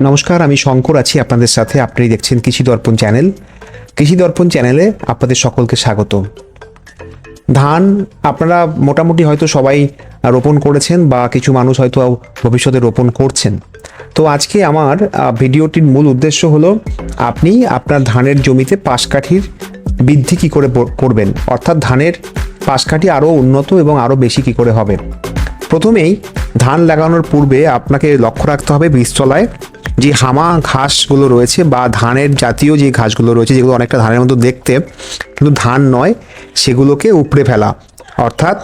নমস্কার, আমি শঙ্কর আছি আপনাদের সাথে। আপনারা দেখছেন কৃষি দর্পণ চ্যানেল। কৃষি দর্পণ চ্যানেলে আপনাদের সকলকে স্বাগত। ধান আপনারা মোটামুটি হয়তো সবাই রোপণ করেছেন বা কিছু মানুষ হয়তো ভবিষ্যতে রোপণ করছেন। তো আজকে আমার ভিডিওটির মূল উদ্দেশ্য হলো আপনি আপনার ধানের জমিতে পাশকাঠির বৃদ্ধি কী করে করবেন, অর্থাৎ ধানের পাশকাঠি আরও উন্নত এবং আরও বেশি কী করে হবে। প্রথমেই ধান লাগানোর পূর্বে আপনাকে লক্ষ্য রাখতে হবে বীজতলায় যে হামা ঘাসগুলো রয়েছে বা ধানের জাতীয় যে ঘাসগুলো রয়েছে, যেগুলো অনেকটা ধানের মতো দেখতে কিন্তু ধান নয়, সেগুলোকে উপড়ে ফেলা। অর্থাৎ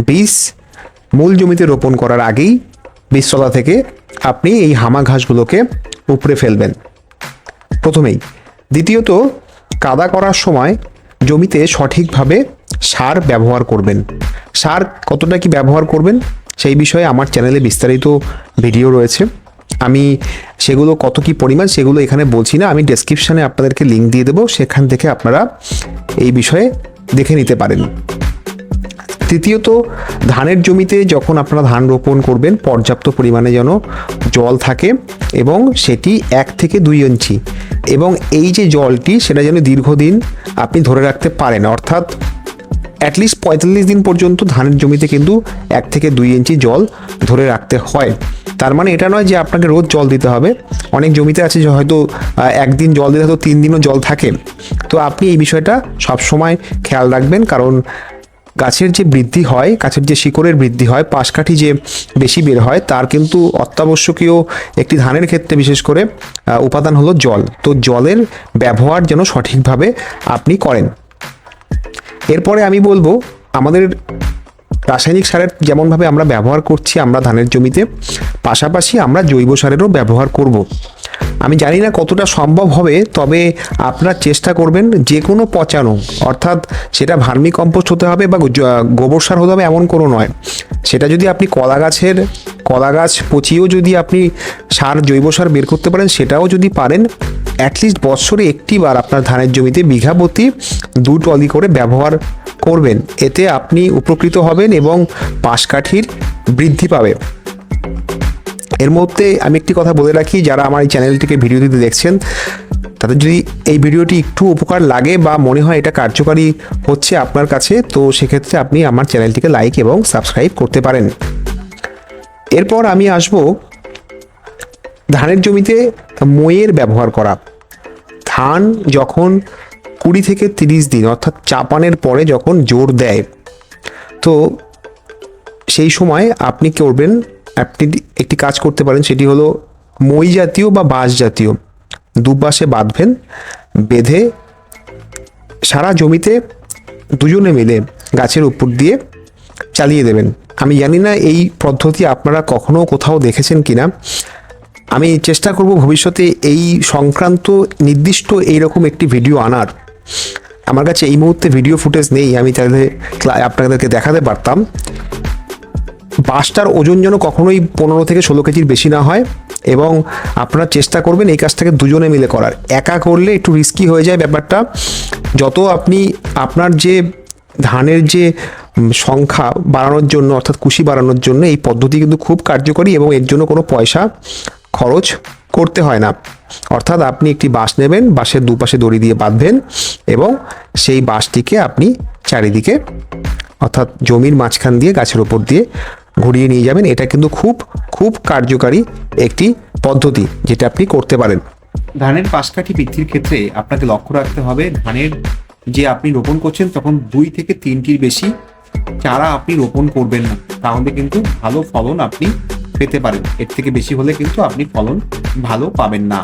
বীজ মূল জমিতে রোপণ করার আগেই বীজতলা থেকে আপনি এই হামা ঘাসগুলোকে উপড়ে ফেলবেন প্রথমেই। দ্বিতীয়ত, কাদা করার সময় জমিতে সঠিকভাবে সার ব্যবহার করবেন। সার কতটা কি ব্যবহার করবেন সেই বিষয়ে আমার চ্যানেলে বিস্তারিত ভিডিও রয়েছে। আমি সেগুলো কত কি পরিমাণ সেগুলো এখানে বলছি না, আমি ডেসক্রিপশানে আপনাদেরকে লিঙ্ক দিয়ে দেবো, সেখান থেকে আপনারা এই বিষয়ে দেখে নিতে পারেন। তৃতীয়ত, ধানের জমিতে যখন আপনারা ধান রোপণ করবেন পর্যাপ্ত পরিমাণে যেন জল থাকে এবং সেটি 1 থেকে 2 ইঞ্চি, এবং এই যে জলটি সেটা যেন দীর্ঘদিন আপনি ধরে রাখতে পারেন। অর্থাৎ অ্যাটলিস্ট 45 দিন পর্যন্ত ধানের জমিতে কিন্তু 1 থেকে 2 ইঞ্চি জল ধরে রাখতে হয়। তার মানে এটা নয় যে আপনাকে রোজ জল দিতে হবে। অনেক জমিতে আছে যে হয়তো একদিন জল দিলে হয়তো 3 দিনও জল থাকে। তো আপনি এই বিষয়টা সবসময় খেয়াল রাখবেন, কারণ গাছের যে বৃদ্ধি হয়, গাছের যে শিকড়ের বৃদ্ধি হয়, পাশকাঠি যে বেশি বের হয়, তার কিন্তু অত্যাবশ্যকীয় একটি ধানের ক্ষেত্রে বিশেষ করে উপাদান হলো জল। তো জলের ব্যবহার যেন সঠিকভাবে আপনি করেন। এরপরে আমি বলবো, আমাদের রাসায়নিক সারের যেমনভাবে আমরা ব্যবহার করছি আমরা ধানের জমিতে, পাশাপাশি আমরা জৈব সারেরও ব্যবহার করব। আমি জানি না কতটা সম্ভব হবে, তবে আপনারা চেষ্টা করবেন যে কোনো পচানো, অর্থাৎ সেটা ভার্মি কম্পোস্ট হতে হবে বা গোবর সার হতে হবে এমন কোনো নয়। সেটা যদি আপনি কলা গাছ পচিয়েও যদি আপনি জৈব সার বের করতে পারেন, সেটাও যদি পারেন, অ্যাটলিস্ট বছরে একটি বার আপনার ধানের জমিতে বিঘা প্রতি 2 ট্রলি করে ব্যবহার করবেন। এতে আপনি উপকৃত হবেন এবং পাশকাঠির বৃদ্ধি পাবে। এর মধ্যে আমি একটি কথা বলে রাখি, যারা আমার এই চ্যানেলটিকে ভিডিওটিতে দেখছেন, তাদের যদি এই ভিডিওটি একটু উপকার লাগে বা মনে হয় এটা কার্যকারী হচ্ছে আপনার কাছে, তো সেক্ষেত্রে আপনি আমার চ্যানেলটিকে লাইক এবং সাবস্ক্রাইব করতে পারেন। এরপর আমি আসব ধানের জমিতে মইয়ের ব্যবহার করা। ধান যখন 20 থেকে 30 দিন অর্থাৎ চাপানের পরে যখন জোর দেয়, তো সেই সময় আপনি করবেন, আপনি একটি কাজ করতে পারেন, সেটি হলো মই জাতীয় বা বাঁশ জাতীয় দুপাশে বাঁধবেন। বেঁধে সারা জমিতে দুজনে মিলে গাছের উপর দিয়ে চালিয়ে দেবেন। আমি জানি না এই পদ্ধতি আপনারা কখনো কোথাও দেখেছেন কিনা। আমি চেষ্টা করব ভবিষ্যতে এই সংক্রান্ত নির্দিষ্ট এইরকম একটি ভিডিও আনার। আমার কাছে এই মুহূর্তে ভিডিও ফুটেজ নেই, আমি তাহলে আপনাদেরকে দেখাতে পারতাম। বাঁশটার ওজন যেন কখনোই 15 থেকে 16 কেজির বেশি না হয়, এবং আপনারা চেষ্টা করবেন এই কাজটাকে দুজনে মিলে করার। একা করলে একটু রিস্কি হয়ে যায় ব্যাপারটা। যত আপনি আপনার যে ধানের যে সংখ্যা বাড়ানোর জন্য, অর্থাৎ কুশি বাড়ানোর জন্য এই পদ্ধতি কিন্তু খুব কার্যকরী, এবং এর জন্য কোনো পয়সা খরচ করতে হয় না। অর্থাৎ আপনি একটি বাঁশ নেবেন, বাঁশের দুপাশে দড়ি দিয়ে বাঁধবেন এবং সেই বাঁশটিকে আপনি চারিদিকে, অর্থাৎ জমির মাঝখান দিয়ে গাছের ওপর দিয়ে ঘুরিয়ে নিয়ে যাবেন। এটা কিন্তু খুব খুব কার্যকারী একটি পদ্ধতি, যেটা আপনি করতে পারেন। ধানের পাশকাঠি বৃদ্ধির ক্ষেত্রে আপনাকে লক্ষ্য রাখতে হবে, ধানের যে আপনি রোপণ করছেন তখন 2 থেকে 3টির বেশি চারা আপনি রোপণ করবেন না, তাহলে কিন্তু ভালো ফলন আপনি পেতে পারেন। এর থেকে বেশি হলে কিন্তু আপনি ফলন ভালো পাবেন না।